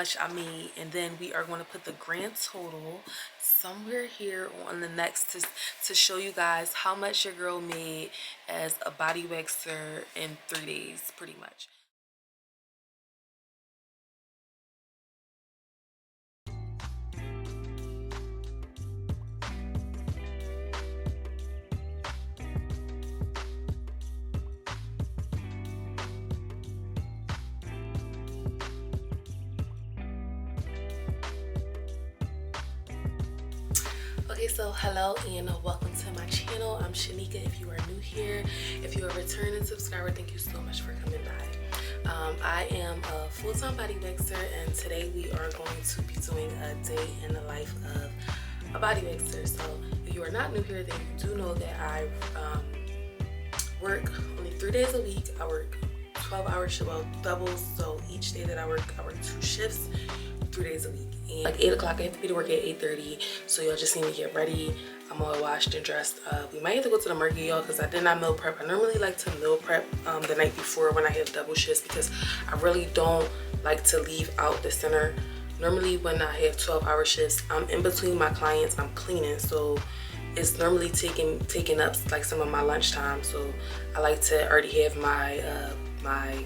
much I made, and then we are going to put the grand total somewhere here on the next to show you guys how much your girl made as a body waxer in 3 days pretty much. Okay, so hello and welcome to my channel. I'm Shanika. If you are new here, if you're a returning subscriber, thank you so much for coming by. I am a full-time body waxer, and today we are going to be doing a day in the life of a body waxer. So if you are not new here, then you do know that I work only 3 days a week. I work 12-hour shift, well, doubles. So each day that I work 2 shifts, 3 days a week. And like 8 o'clock, I have to be to work at 8:30. So y'all just need to get ready. I'm all washed and dressed. We might have to go to the market, y'all, because I did not meal prep. I normally like to meal prep the night before when I have double shifts, because I really don't like to leave out the center. Normally when I have 12-hour shifts, I'm in between my clients, I'm cleaning, so it's normally taking up like some of my lunchtime. So I like to already have my my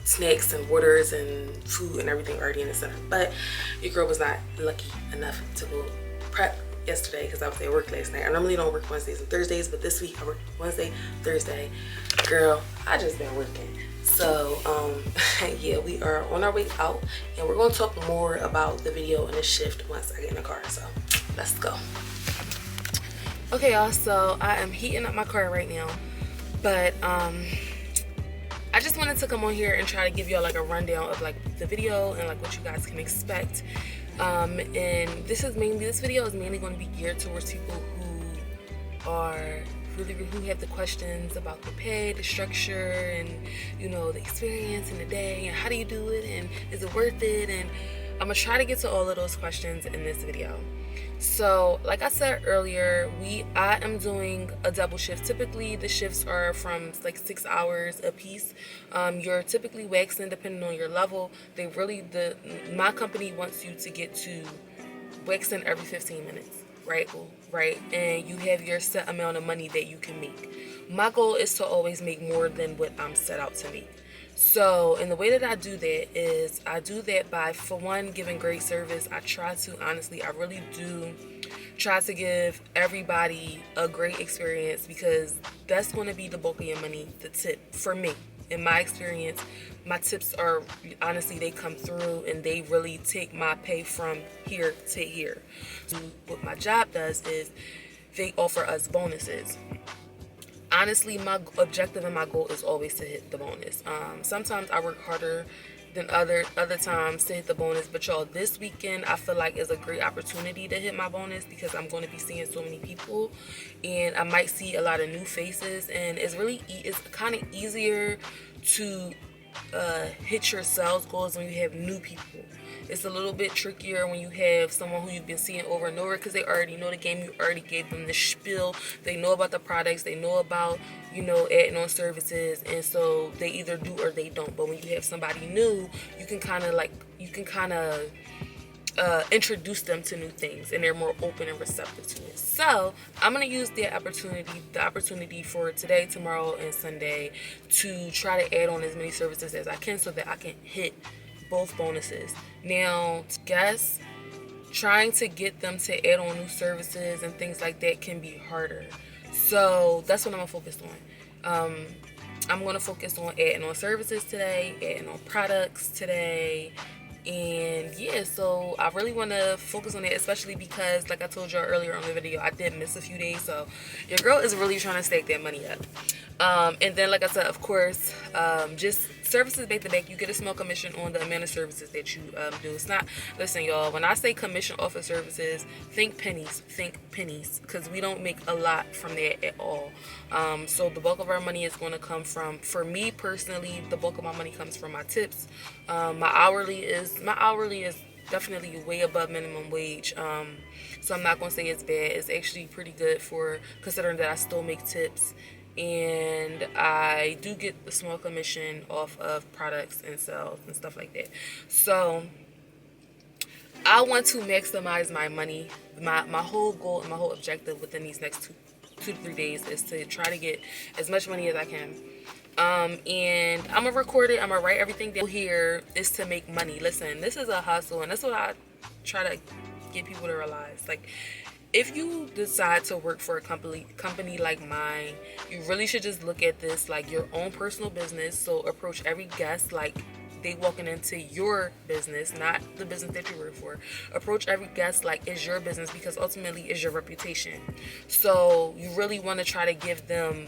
snacks and waters and food and everything already in the center. But your girl was not lucky enough to go prep yesterday because I was at work last night. I normally don't work Wednesdays and Thursdays, but this week I worked Wednesday, Thursday. Girl, I just been working. So yeah, we are on our way out, and we're going to talk more about the video and the shift once I get in the car. So let's go. Okay, y'all, so I am heating up my car right now, but I just wanted to come on here and try to give y'all like a rundown of like the video and like what you guys can expect. And this video is mainly going to be geared towards people who have the questions about the pay, the structure, and you know, the experience in the day, and how do you do it, and is it worth it? And I'm gonna try to get to all of those questions in this video. So like I said earlier, I am doing a double shift. Typically the shifts are from like 6 hours a piece. You're typically waxing depending on your level. My company wants you to get to waxing every 15 minutes, right? And you have your set amount of money that you can make. My goal is to always make more than what I'm set out to make. So, and the way that I do that is I do that by, for one, giving great service. I really do try to give everybody a great experience, because that's going to be the bulk of your money, the tip. For me, in my experience, my tips are, honestly, they come through and they really take my pay from here to here. So what my job does is they offer us bonuses. Honestly, my objective and my goal is always to hit the bonus. Sometimes I work harder than other times to hit the bonus, but y'all, this weekend I feel like is a great opportunity to hit my bonus, because I'm going to be seeing so many people, and I might see a lot of new faces, and it's kind of easier to hit your sales goals when you have new people. It's a little bit trickier when you have someone who you've been seeing over and over, because they already know the game. You already gave them the spiel. They know about the products. They know about, you know, adding on services, and so they either do or they don't. But when you have somebody new, you can kind of introduce them to new things, and they're more open and receptive to it. So I'm gonna use the opportunity for today, tomorrow, and Sunday to try to add on as many services as I can, so that I can hit both bonuses. Now, guess trying to get them to add on new services and things like that can be harder. So that's what I'm gonna focus on. I'm gonna focus on adding on services today, adding on products today. And yeah, so I really want to focus on it, especially because, like I told y'all earlier on the video, I did miss a few days, so your girl is really trying to stack that money up. And then, like I said, of course, just services back to back. You get a small commission on the amount of services that you do. It's not, listen, y'all, when I say commission off of services, think pennies, because we don't make a lot from that at all. So the bulk of our money is going to come from, for me personally, the bulk of my money comes from my tips. My hourly is definitely way above minimum wage. So I'm not going to say it's bad. It's actually pretty good, for considering that I still make tips and I do get a small commission off of products and sales and stuff like that. So I want to maximize my money. My whole goal and my whole objective within these next two to 3 days is to try to get as much money as I can. And I'm gonna record it. I'm gonna write everything down. Here is to make money. Listen, this is a hustle, and that's what I try to get people to realize. Like, if you decide to work for a company like mine, you really should just look at this like your own personal business. So approach every guest like they walking into your business, not the business that you work for. Approach every guest like it's your business, because ultimately it's your reputation. So you really want to try to give them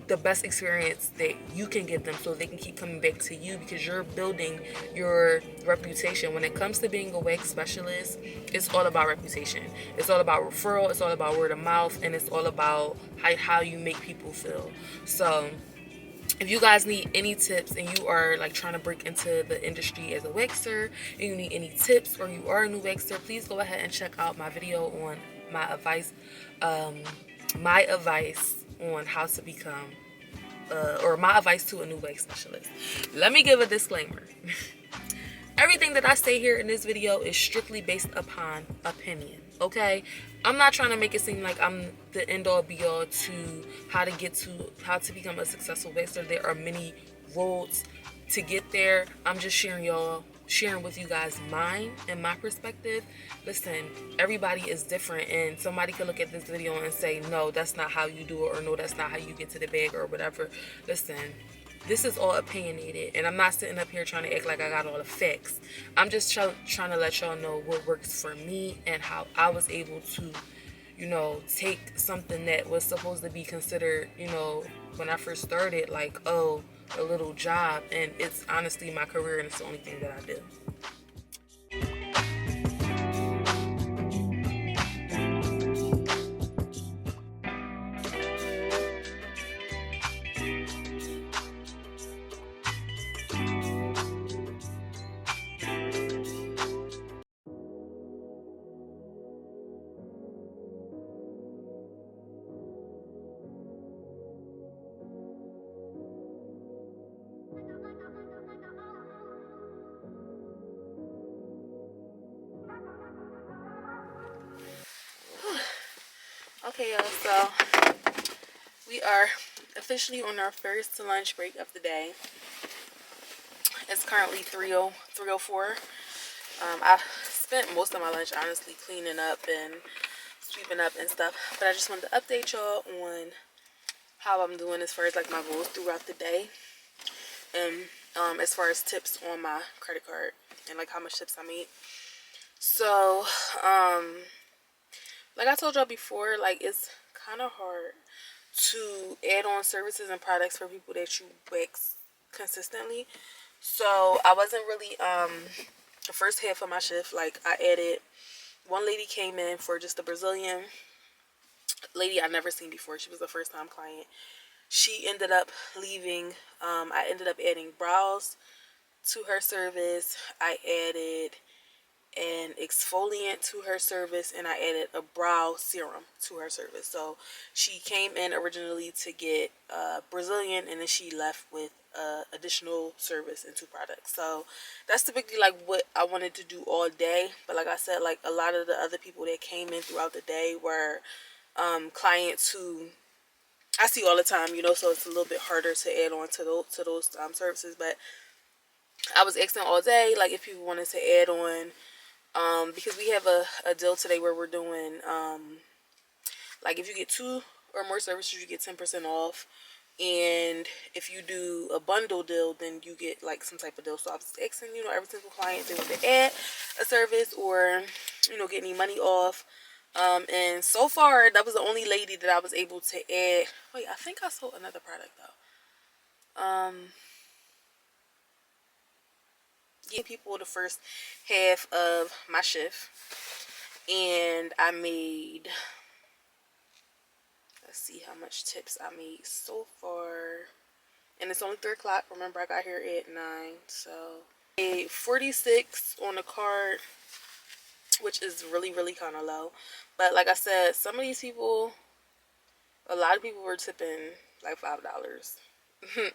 the best experience that you can give them, so they can keep coming back to you, because you're building your reputation. When it comes to being a wax specialist, it's all about reputation. It's all about referral. It's all about word of mouth, and it's all about how you make people feel. So if you guys need any tips and you are like trying to break into the industry as a waxer, and you need any tips, or you are a new waxer, please go ahead and check out my video on my advice on how to become or my advice to a new wax specialist. Let me give a disclaimer. Everything that I say here in this video is strictly based upon opinion, okay? I'm not trying to make it seem like I'm the end all be all to how to become a successful waxer. There are many roads to get there. I'm just sharing with you guys mine and my perspective. Listen, everybody is different, and somebody could look at this video and say, no, that's not how you do it, or no, that's not how you get to the bag, or whatever. Listen, this is all opinionated, and I'm not sitting up here trying to act like I got all the facts. I'm just trying to let y'all know what works for me and how I was able to, take something that was supposed to be considered, when I first started, like, oh, a little job, and it's honestly my career, and it's the only thing that I do. Okay, y'all, so we are officially on our first lunch break of the day. It's currently 3:04. I spent most of my lunch honestly cleaning up and sweeping up and stuff, but I just wanted to update y'all on how I'm doing as far as like my goals throughout the day, and as far as tips on my credit card and like how much tips I made. So like I told y'all before, like it's kind of hard to add on services and products for people that you wax consistently. So I wasn't really the first half of my shift, like I added one lady came in for just a Brazilian lady I never seen before. She was a first time client. She ended up leaving. I ended up adding brows to her service. I added an exfoliant to her service, and I added a brow serum to her service. So she came in originally to get Brazilian, and then she left with additional service and 2 products. So that's typically like what I wanted to do all day. But like I said, like a lot of the other people that came in throughout the day were clients who I see all the time, so it's a little bit harder to add on to those services. But I was asking all day, like, if people wanted to add on, because we have a deal today where we're doing, like, if you get 2 or more services, you get 10% off. And if you do a bundle deal, then you get, like, some type of deal. So I was asking, every single client, they want to add a service or, get any money off. And so far, that was the only lady that I was able to add. Wait, I think I sold another product, though. Give people the first half of my shift, and I made, let's see how much tips I made so far, and it's only 3 o'clock. Remember, I got here at 9, so I made 46 on the card, which is really, really kind of low. But like I said, some of these people, A lot of people were tipping like $5. You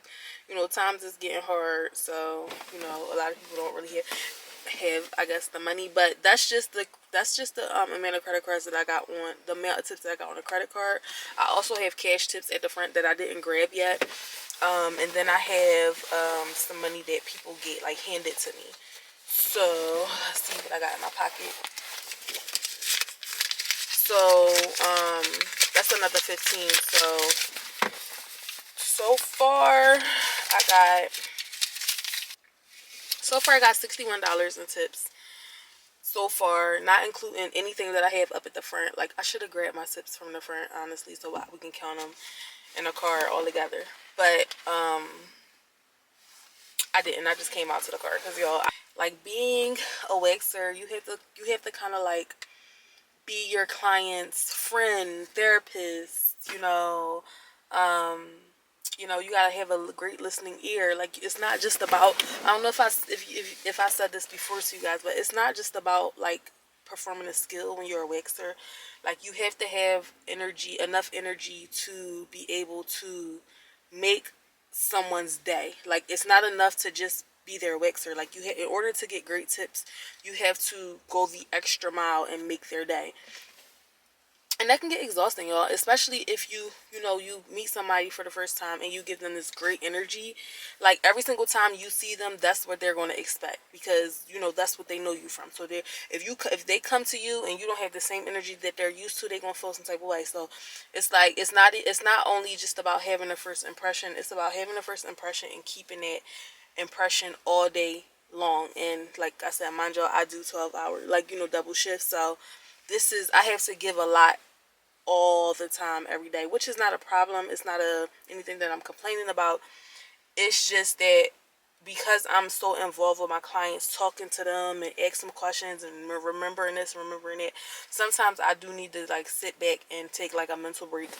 know, times is getting hard, so you know a lot of people don't really have I guess the money, but that's just the amount of credit cards that I got on the amount of tips that I got on the credit card. I also have cash tips at the front that I didn't grab yet, and then I have some money that people get like handed to me. So let's see what I got in my pocket. So that's another 15. So far I got $61 in tips so far, not including anything that I have up at the front. Like I should have grabbed my tips from the front, honestly, so we can count them in a car all together. But I didn't. I just came out to the car because y'all, like being a waxer, you have to kind of like be your client's friend, therapist. Um, you gotta have a great listening ear. Like it's not just about. I don't know if I said this before to you guys, but it's not just about like performing a skill when you're a waxer. Like you have to have energy, enough energy to be able to make someone's day. Like it's not enough to just be their waxer. Like in order to get great tips, you have to go the extra mile and make their day. And that can get exhausting, y'all, especially if you meet somebody for the first time and you give them this great energy. Like every single time you see them, that's what they're going to expect, because that's what they know you from. So if they come to you and you don't have the same energy that they're used to, they're going to feel some type of way. So it's like it's not only just about having a first impression, it's about having a first impression and keeping that impression all day long. And like I said, mind y'all, I do 12 hour, like double shift. So I have to give a lot all the time, every day, which is not a problem. It's not anything that I'm complaining about. It's just that because I'm so involved with my clients, talking to them and asking them questions and remembering this, remembering that, sometimes I do need to like sit back and take like a mental break,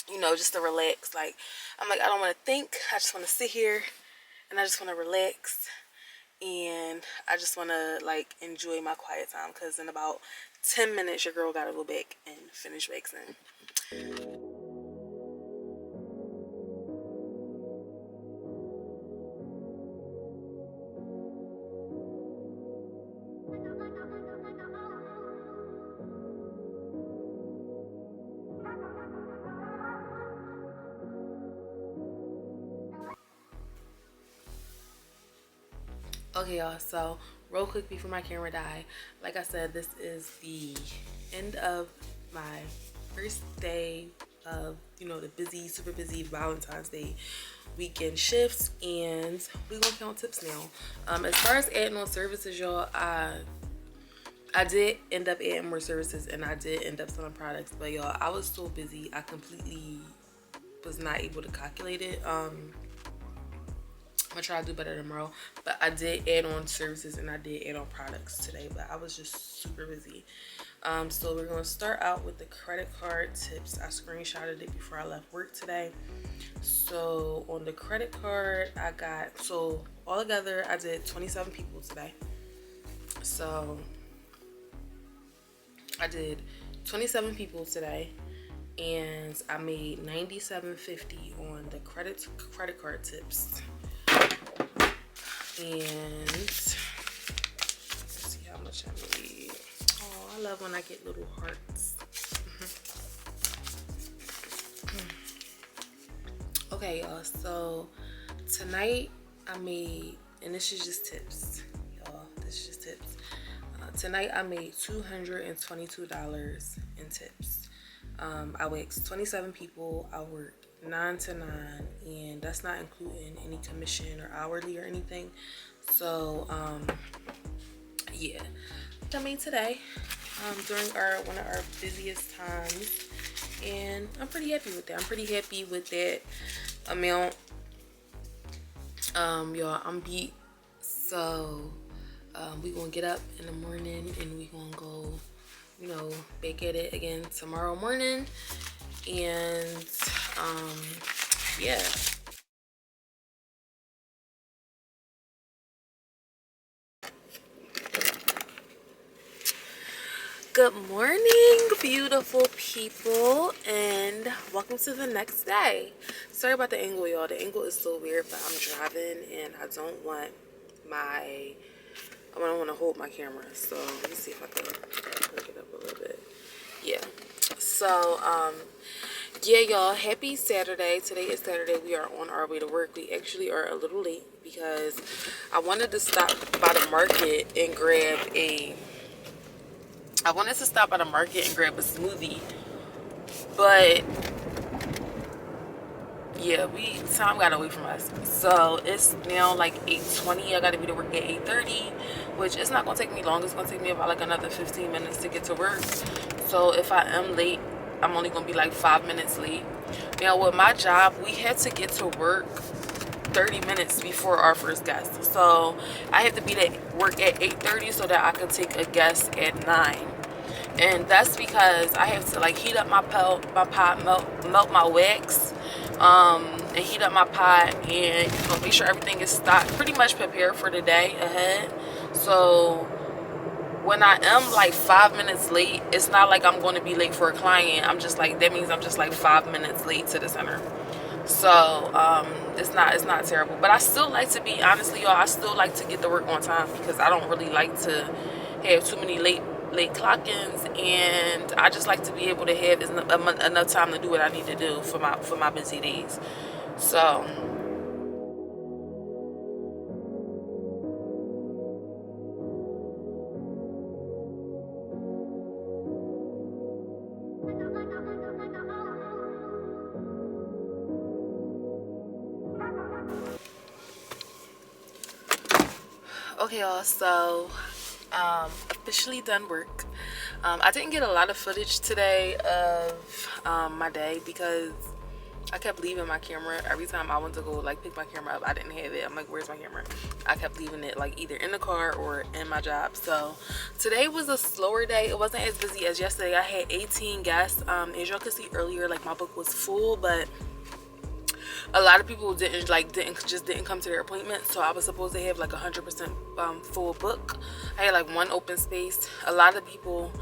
just to relax. Like I'm like, I don't want to think. I just want to sit here and I just want to relax, and I just want to like enjoy my quiet time, because in about 10 minutes your girl gotta go back and finish waxing. Okay, y'all, so real quick before my camera die, like I said, this is the end of my first day of the busy, super busy Valentine's Day weekend shifts, and we gonna count tips now. As far as adding on services, y'all, I did end up adding more services and I did end up selling products, but y'all, I was so busy I completely was not able to calculate it. I'm gonna try to do better tomorrow, but I did add on services and I did add on products today, but I was just super busy. So we're gonna start out with the credit card tips. I screenshotted it before I left work today. So on the credit card, so all together I did 27 people today. So I did 27 people today, and I made $97.50 on the credit card tips. And let's see how much I made. Oh, I love when I get little hearts. Okay, y'all, so tonight I made, and this is just tips, y'all, this is just tips. Tonight I made $222 in tips. I waxed 27 people. I worked 9 to 9, and that's not including any commission or hourly or anything. So yeah, I made today during one of our busiest times, and I'm pretty happy with that. I'm pretty happy with that amount. Y'all, I'm beat, so we gonna get up in the morning and we gonna go back at it again tomorrow morning. And yeah. Good morning, beautiful people, and welcome to the next day. Sorry about the angle, y'all. The angle is so weird, but I'm driving and I don't want to hold my camera. So let me see if I can hook it up a little bit. Yeah. So, yeah, y'all, happy Saturday. Today is Saturday. We are on our way to work. We actually are a little late because I wanted to stop by the market and grab a smoothie, but yeah, time got away from us. So it's now like 8:20. I gotta be to work at 8:30, which is not gonna take me long. It's gonna take me about like another 15 minutes to get to work. So if I am late, I'm only gonna be like 5 minutes late. Now with my job, we had to get to work 30 minutes before our first guest. So I have to be at work at 8:30 so that I can take a guest at 9. And that's because I have to like heat up my pot, melt my wax, and heat up my pot, and make sure everything is stocked, pretty much prepared for the day ahead. So when I am like 5 minutes late, it's not like I'm going to be late for a client. That means I'm just like 5 minutes late to the center. So it's not terrible, but I still like to be, honestly, y'all, I still like to get to work on time because I don't really like to have too many late clock-ins, and I just like to be able to have enough time to do what I need to do for my busy days. So okay, y'all, so officially done work. I didn't get a lot of footage today of my day because I kept leaving my camera. Every time I went to go like pick my camera up, I didn't have it. I'm like, where's my camera? I kept leaving it like either in the car or in my job. So today was a slower day. It wasn't as busy as yesterday. I had 18 guests. As y'all could see earlier, like my book was full, but a lot of people didn't come to their appointment. So I was supposed to have like 100% full book. I had like one open space. A lot of people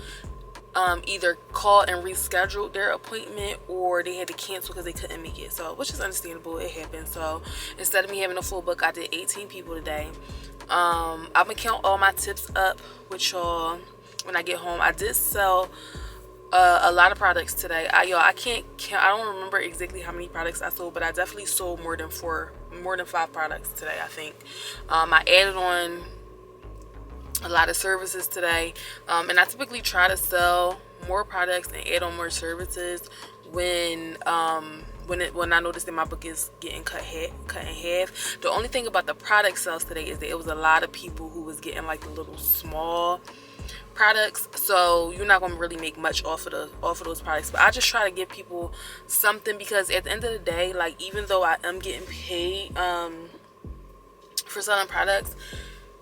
either called and rescheduled their appointment, or they had to cancel because they couldn't make it. So, which is understandable, it happened. So instead of me having a full book, I did 18 people today. I'm gonna count all my tips up with y'all when I get home. I did sell a lot of products today. I can't count. I don't remember exactly how many products I sold, but I definitely sold more than 5 products today, I think. I added on a lot of services today, and I typically try to sell more products and add on more services when I notice that my book is getting cut in half. The only thing about the product sales today is that it was a lot of people who was getting like the little small products, so you're not gonna really make much off of those products. But I just try to give people something, because at the end of the day, like, even though I am getting paid for selling products,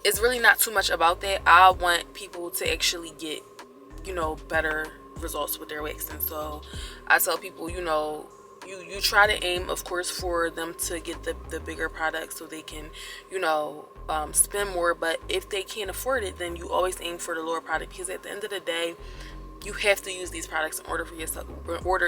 it's really not too much about that. I want people to actually get, better results with their waxing. So I tell people, you try to aim, of course, for them to get the bigger products so they can, spend more. But if they can't afford it, then you always aim for the lower product, because at the end of the day, you have to use these products in order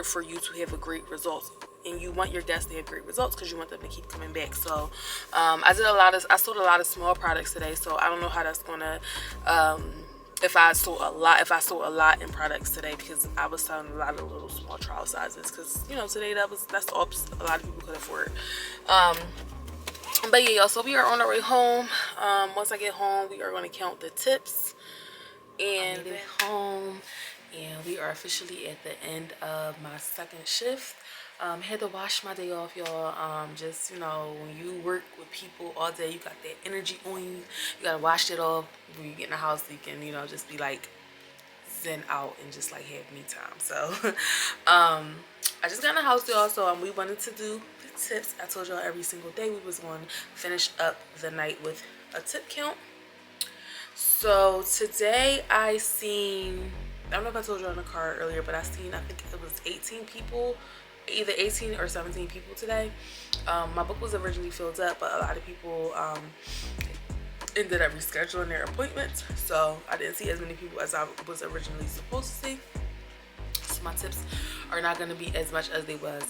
for you to have a great result. And you want your guests to have great results because you want them to keep coming back. So I sold a lot of small products today. So I don't know how that's gonna if I sold a lot in products today, because I was selling a lot of little small trial sizes, because today that's all a lot of people could afford. But yeah, y'all, so we are on our way home. Once I get home, we are going to count the tips and get home, and we are officially at the end of my second shift. Had to wash my day off, y'all. Just, when you work with people all day, you got that energy on you. You gotta wash it off when you get in the house, so you can, just be like zen out and just like have me time. So I just got in the house, y'all. So we wanted to do the tips. I told y'all every single day we was going to finish up the night with a tip count. So today I don't know if I told you on the car earlier, but I think it was 18 people, either 18 or 17 people today. My book was originally filled up, but a lot of people ended up rescheduling their appointments, so I didn't see as many people as I was originally supposed to see. So my tips are not going to be as much as they was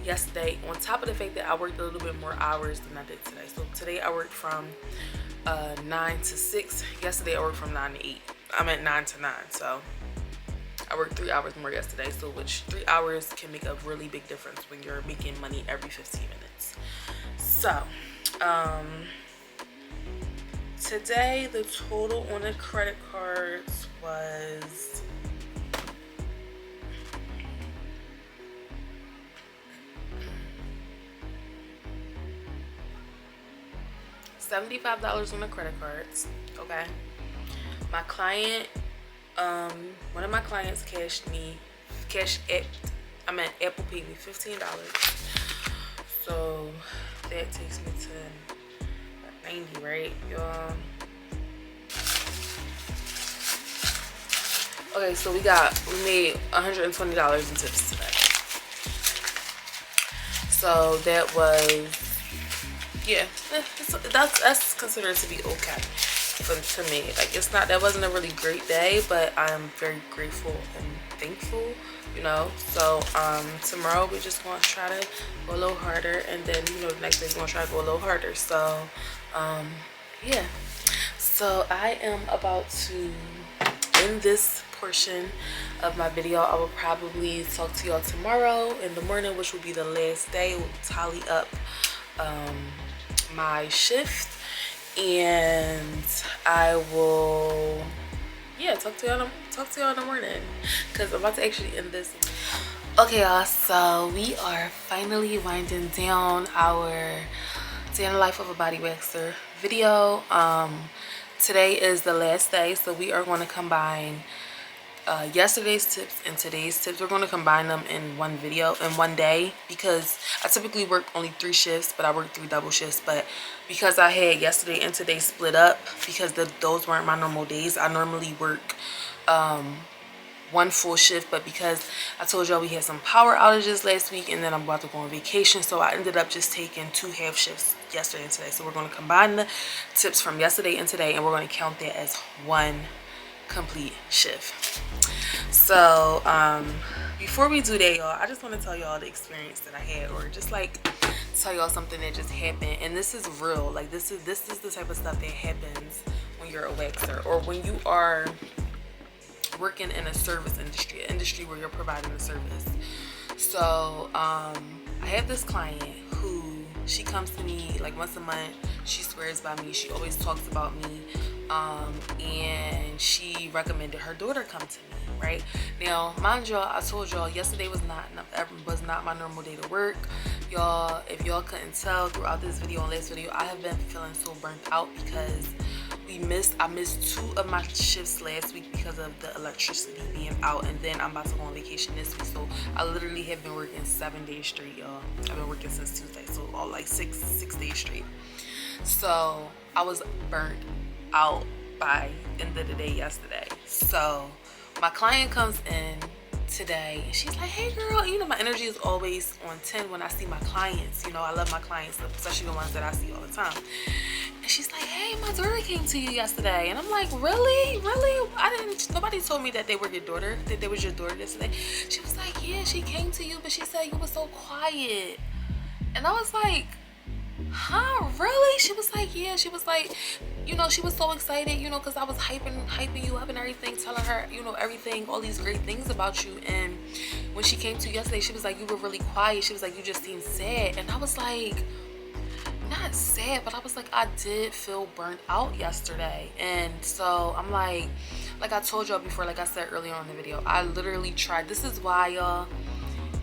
yesterday, on top of the fact that I worked a little bit more hours than I did today. So today I worked from 9 to 6. Yesterday I worked from 9 to 8. I'm at 9 to 9, so I worked 3 hours more yesterday, so which 3 hours can make a really big difference when you're making money every 15 minutes. So today the total on the credit cards was $75 on the credit cards. Okay, my client, one of my clients Apple paid me $15. So that takes me to 90, right, y'all? Okay, so we made $120 in tips today. So that was, yeah, that's considered to be okay to me. Like, that wasn't a really great day, but I'm very grateful and thankful, you know. So tomorrow we're just gonna try to go a little harder, and then, you know, the next day we're gonna try to go a little harder. So yeah, so I am about to end this portion of my video. I will probably talk to y'all tomorrow in the morning, which will be the last day. We'll tally up my shift, and I will, yeah, talk to y'all in the morning, because I'm about to actually end this. Okay, y'all, so we are finally winding down our day in the life of a body waxer video. Today is the last day, so we are going to combine yesterday's tips and today's tips. We're going to combine them in one video, in one day, because I typically work only 3 shifts, but I work 3 double shifts. But because I had yesterday and today split up, because those weren't my normal days, I normally work one full shift, but because I told y'all we had some power outages last week, and then I'm about to go on vacation, so I ended up just taking 2 half shifts yesterday and today. So we're going to combine the tips from yesterday and today, and we're going to count that as one complete shift. So before we do that, y'all, I just want to tell y'all the experience that I had, or just like tell y'all something that just happened. And this is real. Like, this is the type of stuff that happens when you're a waxer, or when you are working in a service industry, an industry where you're providing a service. So I have this client who, she comes to me like once a month. She swears by me. She always talks about me. And she recommended her daughter come to me, right? Now, mind y'all, I told y'all yesterday was not my normal day to work. Y'all, if y'all couldn't tell throughout this video and last video, I have been feeling so burnt out because I missed 2 of my shifts last week because of the electricity being out, and then I'm about to go on vacation this week. So I literally have been working 7 days straight, y'all. I've been working since Tuesday, so all like six days straight. So I was burnt out by end of the day yesterday. So my client comes in today and she's like, hey girl, you know, my energy is always on 10 when I see my clients. You know, I love my clients, especially the ones that I see all the time. And she's like, hey, my daughter came to you yesterday. And I'm like, really? Nobody told me that they were your daughter, that they was your daughter yesterday. She was like, yeah, she came to you, but she said you were so quiet. And I was like, huh, really? She was like, yeah. She was like, you know, she was so excited, you know, because I was hyping you up and everything, telling her, you know, everything, all these great things about you. And when she came to you yesterday, she was like, you were really quiet. She was like, you just seemed sad. And I was like, not sad, but I was like, I did feel burnt out yesterday. And so I'm like I told y'all before, like I said earlier on in the video, I literally tried. This is why, y'all,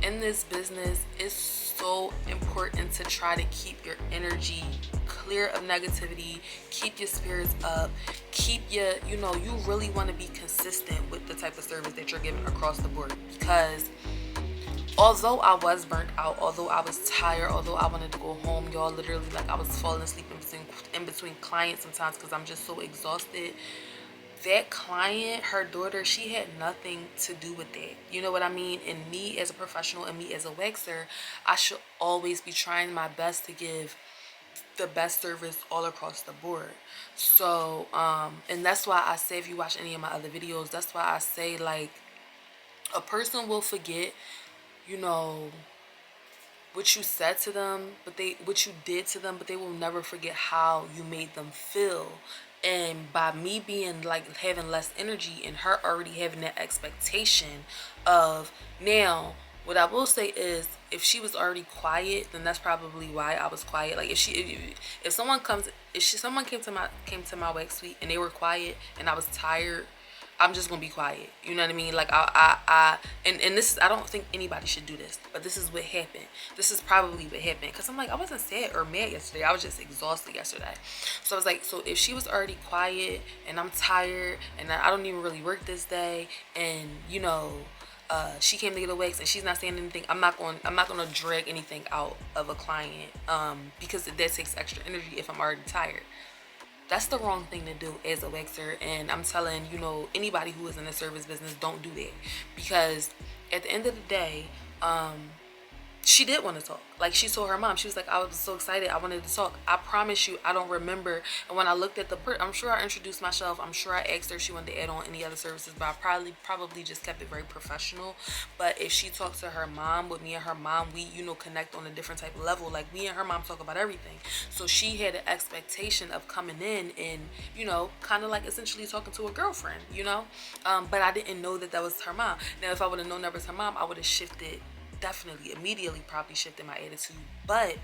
in this business, it's so important to try to keep your energy clear of negativity, keep your spirits up, keep your, you know, you really want to be consistent with the type of service that you're giving across the board. Because although I was burnt out, although I was tired, although I wanted to go home, y'all, literally, like, I was falling asleep in between clients sometimes because I'm just so exhausted. That client, her daughter, she had nothing to do with that. You know what I mean? And me as a professional and me as a waxer, I should always be trying my best to give the best service all across the board. So and that's why I say, if you watch any of my other videos, that's why I say, like, a person will forget, you know, what you said to them, but what you did to them, but they will never forget how you made them feel. And by me being like having less energy and her already having that expectation of, now what I will say is, if she was already quiet, then that's probably why I was quiet. Like, if someone came to my wax suite and they were quiet and I was tired, I'm just gonna be quiet. You know what I mean? Like, and this is, I don't think anybody should do this, but this is what happened. This is probably what happened, because I'm like, I wasn't sad or mad yesterday. I was just exhausted yesterday. So I was like, so if she was already quiet and I'm tired and I don't even really work this day, and you know, she came to get a wax and she's not saying anything, I'm not gonna drag anything out of a client, because that takes extra energy if I'm already tired. That's the wrong thing to do as a waxer, and I'm telling, you know, anybody who is in the service business, don't do that, because at the end of the day, she did want to talk. Like, she told her mom, she was like, I was so excited, I wanted to talk. I promise you, I don't remember. And when I looked at I'm sure I introduced myself. I'm sure I asked her if she wanted to add on any other services, but I probably just kept it very professional. But if she talks to her mom, with me and her mom, we, you know, connect on a different type of level. Like, me and her mom talk about everything. So she had an expectation of coming in and, you know, kind of like essentially talking to a girlfriend, you know. But I didn't know that was her mom. Now, if I would have known that was her mom, I would have shifted, definitely immediately probably shifted my attitude. But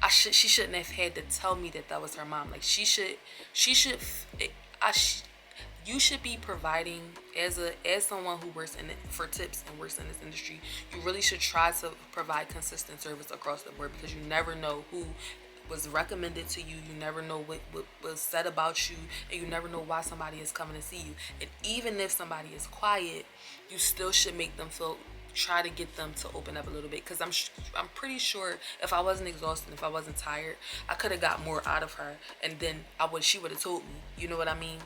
she shouldn't have had to tell me that was her mom. Like, you should be providing, as someone who works in it for tips and works in this industry, you really should try to provide consistent service across the board, because you never know who was recommended to you. You never know what was said about you, and you never know why somebody is coming to see you. And even if somebody is quiet, you still should make them feel, try to get them to open up a little bit, because I'm pretty sure if I wasn't exhausted, if I wasn't tired, I could have got more out of her, and then she would have told me. You know what I mean?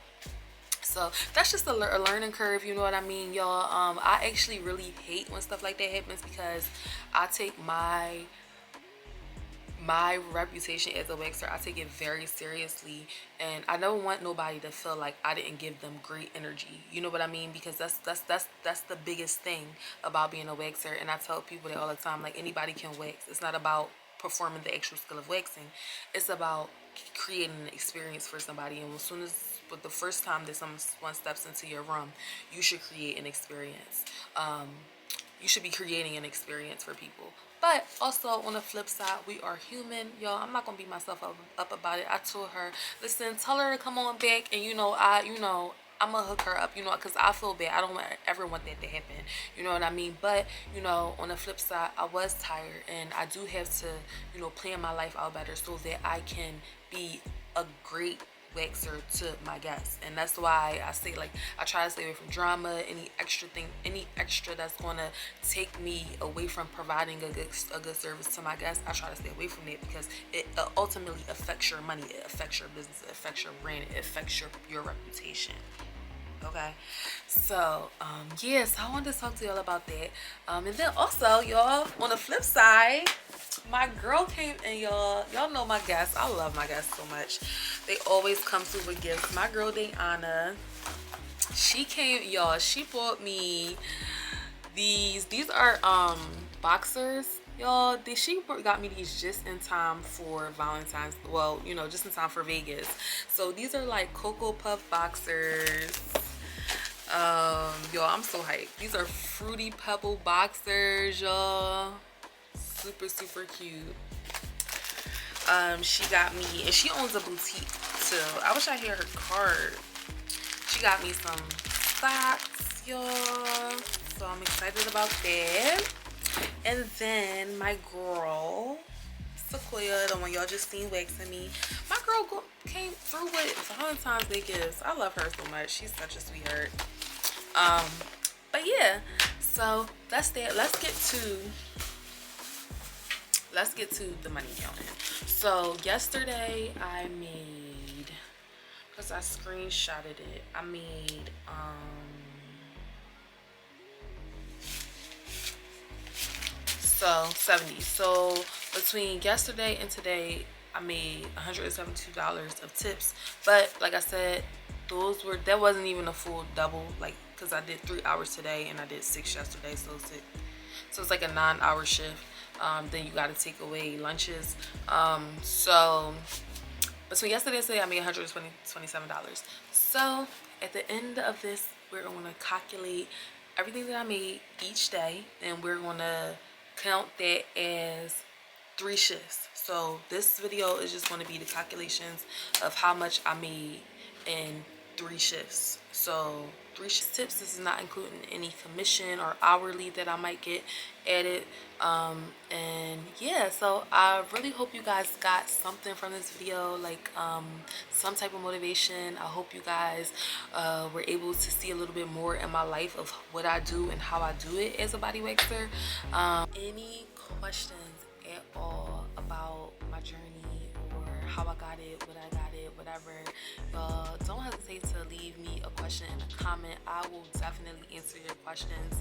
So that's just a learning curve. You know what I mean, y'all? I actually really hate when stuff like that happens, because I take my reputation as a waxer, I take it very seriously, and I don't want nobody to feel like I didn't give them great energy. You know what I mean? Because that's the biggest thing about being a waxer. And I tell people that all the time, like, anybody can wax. It's not about performing the actual skill of waxing. It's about creating an experience for somebody. And with the first time that someone steps into your room, you should create an experience. You should be creating an experience for people. But also, on the flip side, we are human, y'all. I'm not gonna beat myself up about it. I told her, listen, tell her to come on back, and I'm gonna hook her up, because I feel bad. I don't ever want that to happen. You know what I mean? But, on the flip side, I was tired, and I do have to, plan my life out better so that I can be a great waxer to my guests. And that's why I say, like, I try to stay away from drama, any extra that's gonna take me away from providing a good service to my guests. I try to stay away from it, because it ultimately affects your money, it affects your business, it affects your brand, it affects your reputation. Okay, so yes, I wanted to talk to y'all about that. And then also, y'all, on the flip side, my girl came, and y'all know my guests. I love my guests so much. They always come through with gifts. My girl Dayana, she came, y'all. She bought me these are boxers, y'all. She got me these just in time for Valentine's. Well, just in time for Vegas. So these are like Cocoa Puff boxers. Y'all, I'm so hyped. These are Fruity Pebble boxers, y'all. Super, super cute. She got me, and she owns a boutique too. I wish I had her card. She got me some socks, y'all. So I'm excited about that. And then my girl Sequoia, the one y'all just seen waxing me, my girl came through with Valentine's Day gifts. I love her so much. She's such a sweetheart. But yeah, so that's that. Let's get to the money counting. So yesterday I made, because I screenshotted it, I made so 70. So between yesterday and today, I made $172 of tips. But like I said, that wasn't even a full double, like, because I did 3 hours today and I did 6 yesterday, so it's like a 9-hour shift. Then you got to take away lunches. So between yesterday and today, I made $127. So at the end of this, we're going to calculate everything that I made each day, and we're going to count that as 3 shifts. So this video is just going to be the calculations of how much I made in 3 shifts. So 3 tips. This is not including any commission or hourly that I might get added. And yeah, so I really hope you guys got something from this video, like some type of motivation. I hope you guys were able to see a little bit more in my life of what I do and how I do it as a body waxer. Any questions at all about my journey or how I got it, what I got it, whatever, don't hesitate to leave me a question in a comment. I will definitely answer your questions.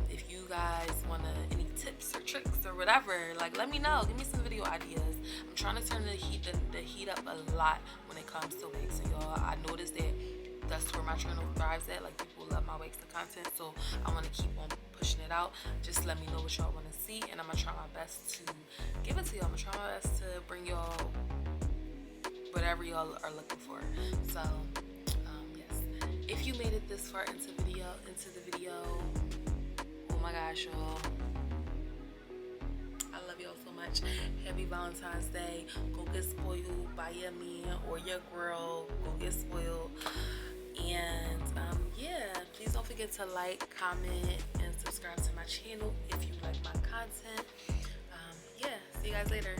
If you guys want any tips or tricks or whatever, like, let me know. Give me some video ideas. I'm trying to turn the heat up a lot when it comes to waxing, y'all. I noticed that that's where my channel thrives at. Like, people love my waxing content, so I want to keep on pushing it out. Just let me know what y'all want to see, and I'm gonna try my best to give it to y'all. I'm gonna try my best to bring y'all whatever y'all are looking for. So yes, if you made it this far into the video, oh my gosh, y'all, I love y'all so much. Happy Valentine's Day. Go get spoiled by your man or your girl. Go get spoiled. And yeah, please don't forget to like, comment, and subscribe to my channel if you like my content. Yeah, see you guys later.